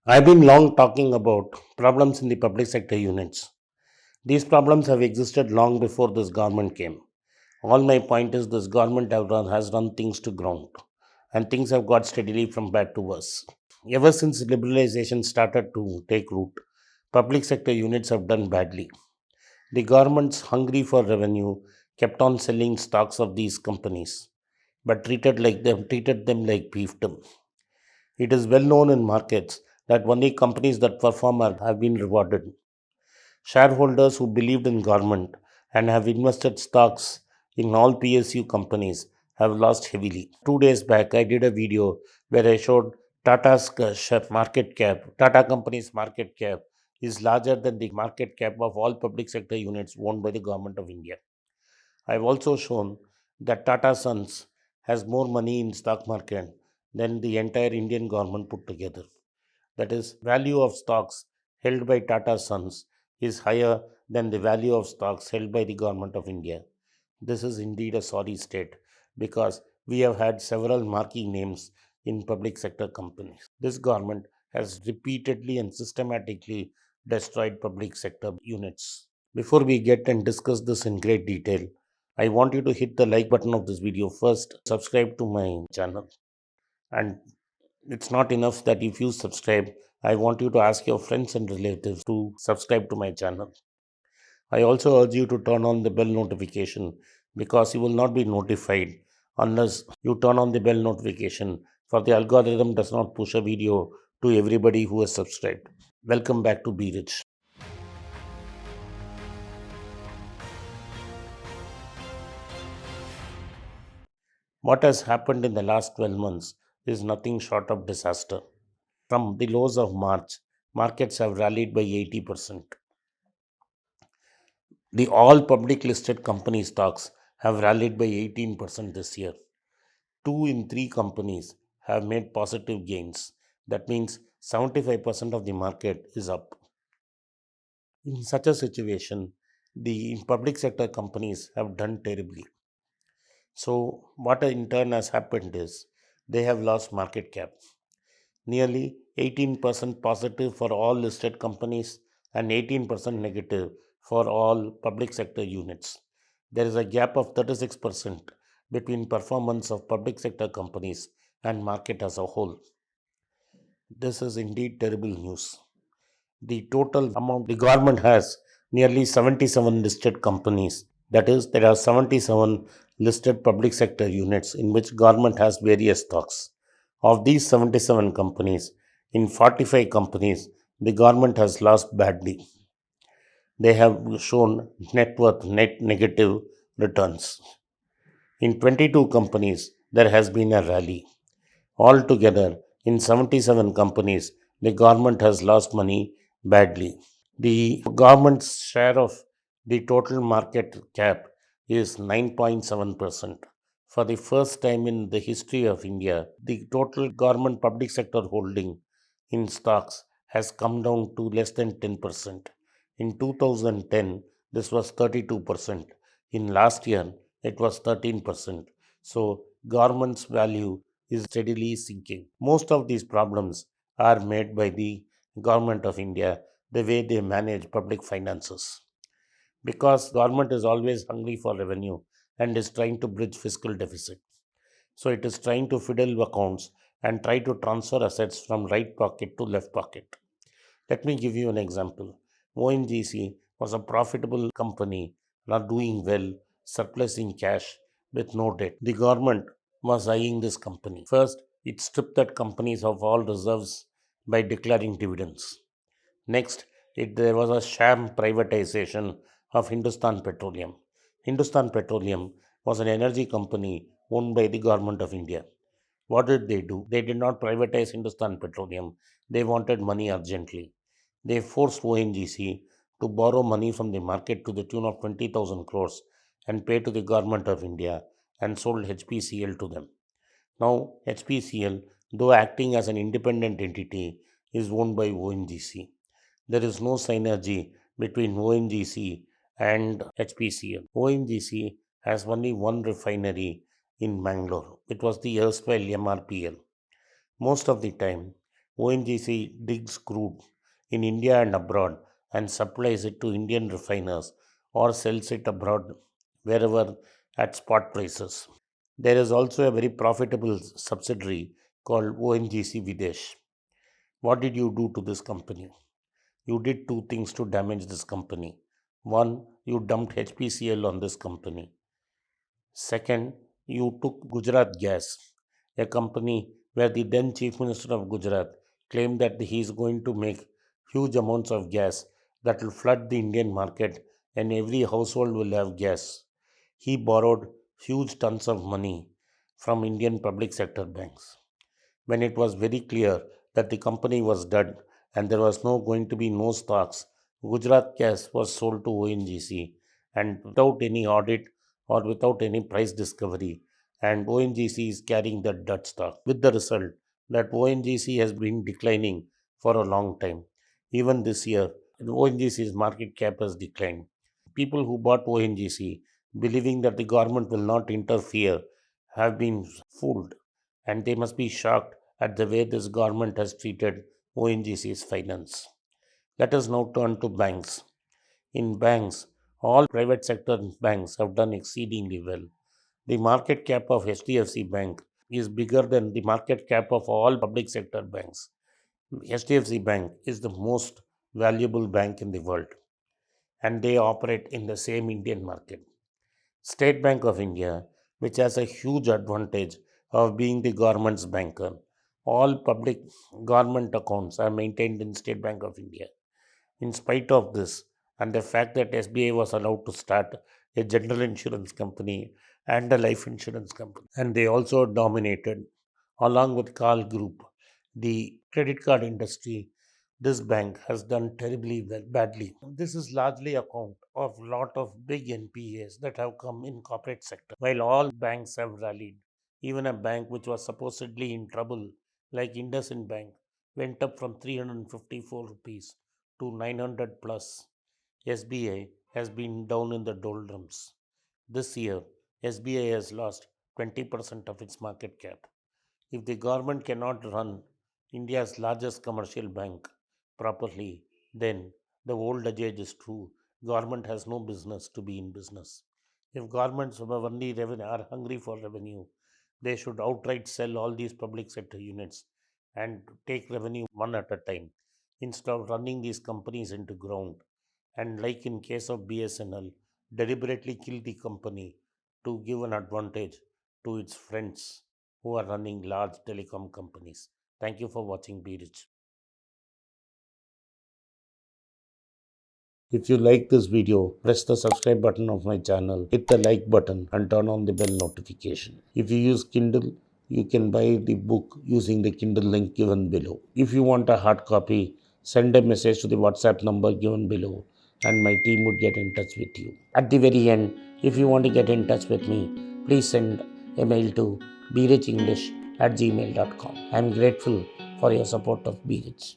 I've been long talking about problems in the public sector units. These problems have existed long before this government came. All my point is this government has run things to ground and things have got steadily from bad to worse. Ever since liberalization started to take root, public sector units have done badly. The governments, hungry for revenue, kept on selling stocks of these companies, but treated them like fiefdom. It is well known in markets that only companies that perform have been rewarded. Shareholders who believed in government and have invested stocks in all PSU companies have lost heavily. 2 days back, I did a video where I showed market cap. Tata company's market cap is larger than the market cap of all public sector units owned by the government of India. I've also shown that Tata Sons has more money in stock market than the entire Indian government put together. That is, value of stocks held by Tata Sons is higher than the value of stocks held by the government of India. This is indeed a sorry state because we have had several marquee names in public sector companies. This government has repeatedly and systematically destroyed public sector units. Before we get and discuss this in great detail, I want you to hit the like button of this video first, subscribe to my channel, and it's not enough that if you subscribe, I want you to ask your friends and relatives to subscribe to my channel. I also urge you to turn on the bell notification because you will not be notified unless you turn on the bell notification, for the algorithm does not push a video to everybody who has subscribed. Welcome back to Be Rich. What has happened in the last 12 months is nothing short of disaster. From the lows of March, markets have rallied by 80%. The all public listed company stocks have rallied by 18% this year. Two in three companies have made positive gains. That means 75% of the market is up. In such a situation, the public sector companies have done terribly. So, what in turn has happened is they have lost market cap. Nearly 18% positive for all listed companies and 18% negative for all public sector units. There is a gap of 36% between performance of public sector companies and market as a whole. This is indeed terrible news. The total amount the government has nearly 77 listed companies. That is, there are 77 listed public sector units in which government has various stocks. Of these 77 companies, in 45 companies, the government has lost badly. They have shown net negative returns. In 22 companies, there has been a rally. Altogether, in 77 companies, the government has lost money badly. The government's share of the total market cap is 9.7%. For the first time in the history of India, the total government public sector holding in stocks has come down to less than 10%. In 2010, this was 32%. In last year, it was 13%. So, government's value is steadily sinking. Most of these problems are made by the government of India, the way they manage public finances, because government is always hungry for revenue and is trying to bridge fiscal deficit. So it is trying to fiddle accounts and try to transfer assets from right pocket to left pocket. Let me give you an example. ONGC was a profitable company, not doing well, surplus in cash with no debt. The government was eyeing this company. First, it stripped that companies of all reserves by declaring dividends. Next, there was a sham privatization of Hindustan Petroleum. Hindustan Petroleum was an energy company owned by the government of India. What did they do? They did not privatize Hindustan Petroleum. They wanted money urgently. They forced ONGC to borrow money from the market to the tune of 20,000 crores and pay to the government of India and sold HPCL to them. Now, HPCL, though acting as an independent entity, is owned by ONGC. There is no synergy between ONGC and HPCL. ONGC has only one refinery in Mangalore. It was the erstwhile MRPL. Most of the time, ONGC digs crude in India and abroad and supplies it to Indian refiners or sells it abroad wherever at spot prices. There is also a very profitable subsidiary called ONGC Videsh. What did you do to this company? You did two things to damage this company. One, you dumped HPCL on this company. Second, you took Gujarat Gas, a company where the then Chief Minister of Gujarat claimed that he is going to make huge amounts of gas that will flood the Indian market and every household will have gas. He borrowed huge tons of money from Indian public sector banks. When it was very clear that the company was dead and there was no going to be no stocks, Gujarat Gas was sold to ONGC and without any audit or without any price discovery. And ONGC is carrying that dead stock with the result that ONGC has been declining for a long time. Even this year, ONGC's market cap has declined. People who bought ONGC, believing that the government will not interfere, have been fooled, and they must be shocked at the way this government has treated ONGC's finance. Let us now turn to banks. In banks, all private sector banks have done exceedingly well. The market cap of HDFC Bank is bigger than the market cap of all public sector banks. HDFC Bank is the most valuable bank in the world and they operate in the same Indian market. State Bank of India, which has a huge advantage of being the government's banker. All public government accounts are maintained in State Bank of India. In spite of this, and the fact that SBI was allowed to start a general insurance company and a life insurance company, and they also dominated, along with Carl Group, the credit card industry. This bank has done terribly well, badly. This is largely account of lot of big NPAs that have come in corporate sector. While all banks have rallied, even a bank which was supposedly in trouble, like IndusInd Bank, went up from 354 rupees to 900 plus. SBI has been down in the doldrums. This year, SBI has lost 20% of its market cap. If the government cannot run India's largest commercial bank properly, then the old adage is true. Government has no business to be in business. If governments are hungry for revenue, they should outright sell all these public sector units and take revenue one at a time instead of running these companies into ground. And like in case of BSNL, deliberately kill the company to give an advantage to its friends who are running large telecom companies. Thank you for watching Be Rich. If you like this video, press the subscribe button of my channel, hit the like button and turn on the bell notification. If you use Kindle, you can buy the book using the Kindle link given below. If you want a hard copy, send a message to the WhatsApp number given below and my team would get in touch with you. At the very end, if you want to get in touch with me, please send a mail to berichenglish@gmail.com. I am grateful for your support of Be Rich.